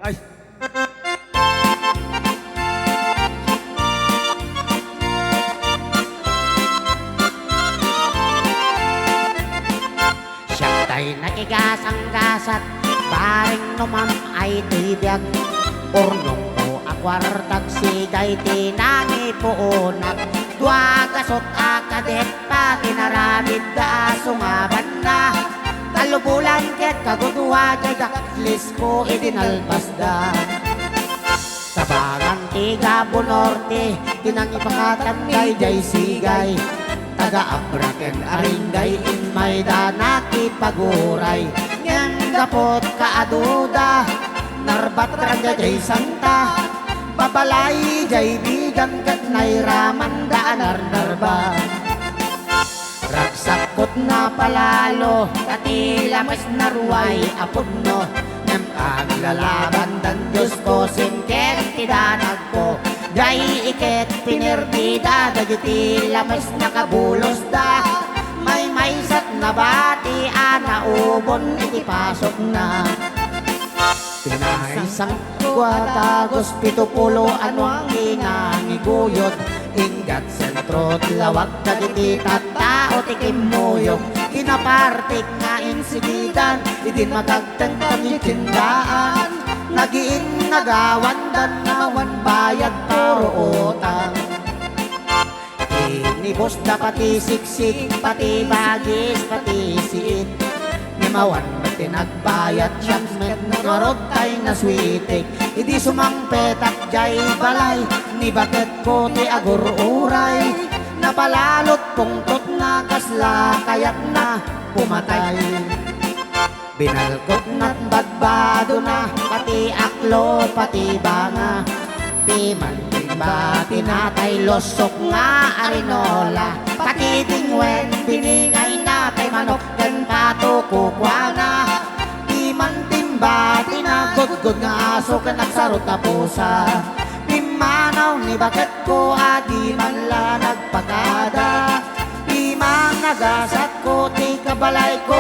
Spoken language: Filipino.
Ay. Siya tay nakigasang gasat, paring numam ay tibiyag. Urnong po akwartag sigay tinangi po unak. Dua gasot akadet pa tinarabid da sungaban na. Kalubulan ket kagudwa jay lis ko idinalpas da. Tabangan tiga Bunorte, tinangipakatan kay jay sigay. Taga-abraken aringay in may danaki paguray. Ngan gapot kaaduda, narbat raga jay santa. Babalay jay bigan kat nairaman daan narba. Ragsakot na palalo, katila mas naruay apudno. Ngam aglalaban dan Diyos ko singket tidanag ko. Jay iket pinirbida, dagiti lamas nakabulos da. May maysat na bati, anaubon iti pasok na. Pinaisang kuatagos pitupulo ano ang inangiguyot. Ingat sentro lawag dagiti tattao tikimuyok. Kinapartik nga insigidan, idin magagtentang itindaan. Nagiin nagawan dan nawan bayad puro utang. Inibos na pati siksik, pati bagis, pati siit. Nimawan na tinagbayad siyang met narod tay na switik. Idi sumangpetak jay balay, ni batet ko ti agur uray. Napalalot pungtot na kasla, kaya't na pumatay. Binalgot na't badbado na, pati aklo, pati banga. Piman ba tinatay losok nga arinola. Pati tingwen biningay na, tay manok dan pato kukwa na. Piman timba tinagod-god nga aso ka nagsarot na pusa. Pimanaw ni bakit ko adi man la nagpagada. Pimang nagasat ko ti kabalay ko